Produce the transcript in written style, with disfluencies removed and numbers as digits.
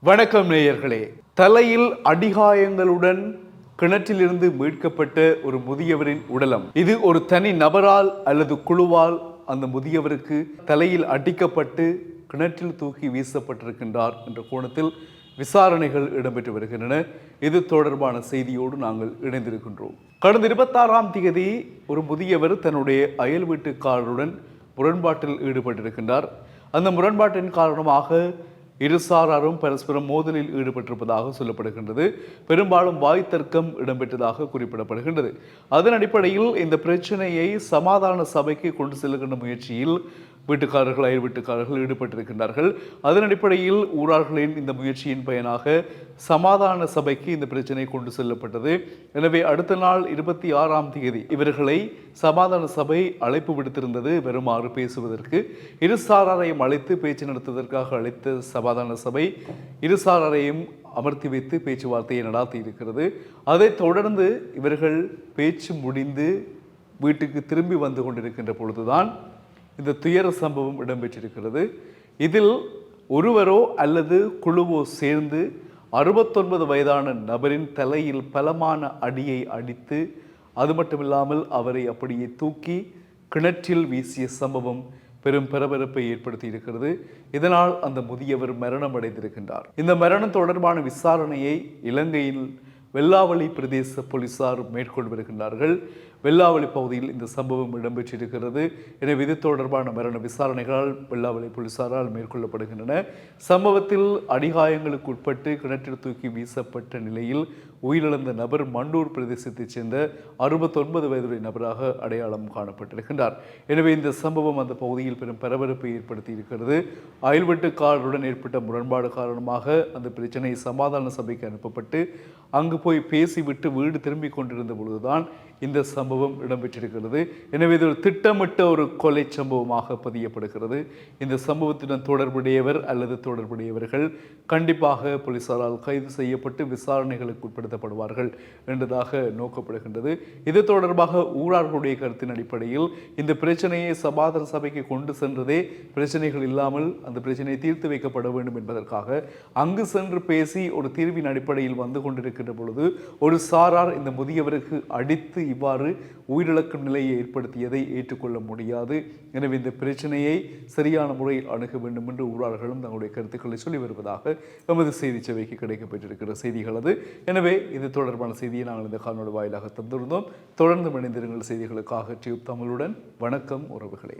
வணக்கம் நேயர்களே. தலையில் அடிகாயங்களுடன் கிணற்றிலிருந்து மீட்கப்பட்ட ஒரு முதியவரின் உடலம். இது ஒரு தனி நபரால் அல்லது குழுவால் அந்த முதியவருக்கு தலையில் அடிக்கப்பட்டு கிணற்றில் தூக்கி வீசப்பட்டிருக்கின்றார் என்ற கோணத்தில் விசாரணைகள் இடம்பெற்று வருகின்றன. இது தொடர்பான செய்தியோடு நாங்கள் இணைந்திருக்கின்றோம். கடந்த 26ஆம் தேதி ஒரு முதியவர் தன்னுடைய அயல் வீட்டுக்காரருடன் முரண்பாட்டில் ஈடுபட்டிருக்கின்றார். அந்த முரண்பாட்டின் காரணமாக இருசாராரும் பரஸ்பரம் மோதலில் ஈடுபட்டிருப்பதாக சொல்லப்படுகின்றது. பெரும்பாலும் வாய் தர்க்கம் இடம்பெற்றதாக குறிப்பிடப்படுகின்றது. அதன் அடிப்படையில் இந்த பிரச்சனையை சமாதான சபைக்கு கொண்டு செல்கின்ற முயற்சியில் வீட்டுக்காரர்கள் அயல் வீட்டுக்காரர்கள் ஈடுபட்டிருக்கின்றார்கள். அதன் அடிப்படையில் ஊரார்களின் இந்த முயற்சியின் பயனாக சமாதான சபைக்கு இந்த பிரச்சனை கொண்டு செல்லப்பட்டது. எனவே அடுத்த நாள் 26ஆம் தேதி இவர்களை சமாதான சபை அழைப்பு விடுத்திருந்தது வருமாறு பேசுவதற்கு. இருசாராரையும் அழைத்து பேச்சு நடத்துவதற்காக அழைத்த சமாதான சபை இருசாராரையும் அமர்த்தி வைத்து பேச்சுவார்த்தையை நடாத்தி இருக்கிறது. அதைத் தொடர்ந்து இவர்கள் பேச்சு முடிந்து வீட்டுக்கு திரும்பி வந்து கொண்டிருக்கின்ற பொழுதுதான் இந்த துயர சம்பவம் இடம்பெற்றிருக்கிறது. இதில் ஒருவரோ அல்லது குழுவோ சேர்ந்து 69 வயதான நபரின் தலையில் பலமான அடியை அடித்து அது மட்டுமில்லாமல் அவரை அப்படியே தூக்கி கிணற்றில் வீசிய சம்பவம் பெரும் பரபரப்பை ஏற்படுத்தி இருக்கிறது. இதனால் அந்த முதியவர் மரணம் அடைந்திருக்கின்றார். இந்த மரணம் தொடர்பான விசாரணையை இலங்கையில் வெல்லாவளி பிரதேச போலீசார் மேற்கொண்டு வருகின்றார்கள். வெல்லாவளி பகுதியில் இந்த சம்பவம் இடம்பெற்றிருக்கிறது. எனவே இது தொடர்பான மரண விசாரணைகளால் வெல்லாவளி போலீசாரால் மேற்கொள்ளப்படுகின்றன. சம்பவத்தில் அடிகாயங்களுக்கு உட்பட்டு கிணற்றில் தூக்கி வீசப்பட்ட நிலையில் உயிரிழந்த நபர் மண்டூர் பிரதேசத்தைச் சேர்ந்த 69 வயதுடைய நபராக அடையாளம் காணப்பட்டிருக்கின்றார். எனவே இந்த சம்பவம் அந்த பகுதியில் பெரும் பரபரப்பை ஏற்படுத்தி இருக்கிறது. அயல் வீட்டுக்காரருடன் ஏற்பட்ட முரண்பாடு காரணமாக அந்த பிரச்சனை சமாதான சபைக்கு அனுப்பப்பட்டு அங்கு போய் பேசிவிட்டு வீடு திரும்பிக் கொண்டிருந்த பொழுதுதான் இந்த சம்பவம் இடம்பெற்றிருக்கிறது. எனவே இது ஒரு திட்டமிட்ட ஒரு கொலை சம்பவமாக பதியப்படுகிறது. இந்த சம்பவத்துடன் தொடர்புடையவர் அல்லது தொடர்புடையவர்கள் கண்டிப்பாக போலீசாரால் கைது செய்யப்பட்டு விசாரணைகளுக்கு உட்படுத்தப்படுவார்கள் என்றதாக நோக்கப்படுகின்றது. இது தொடர்பாக ஊரார்களுடைய கருத்தின் அடிப்படையில் இந்த பிரச்சனையை சமாதான சபைக்கு கொண்டு சென்றதே பிரச்சனைகள் இல்லாமல் அந்த பிரச்சனையை தீர்த்து வைக்கப்பட வேண்டும் என்பதற்காக அங்கு சென்று பேசி ஒரு தீர்வின் அடிப்படையில் வந்து கொண்டிருக்கின்ற பொழுது ஒரு சாரார் இந்த முதியவருக்கு அடித்து இவ்வாறு உயிரிழக்கும் நிலையை ஏற்படுத்தியதை ஏற்றுக்கொள்ள முடியாது. எனவே இந்த பிரச்சனையை சரியான முறையில் அணுக வேண்டும் என்று ஊரார்களும் தங்களுடைய கருத்துக்களை சொல்லி வருவதாக எமது செய்தி சேவைக்கு கிடைக்கப்பட்டிருக்கிற செய்திகள் அது. எனவே இது தொடர்பான செய்தியை நாங்கள் இந்த காணொலி வாயிலாக தந்திருந்தோம். தொடர்ந்து இணைந்திருங்கள் செய்திகளுக்காக டியூப் தமிழுடன். வணக்கம் உறவுகளே.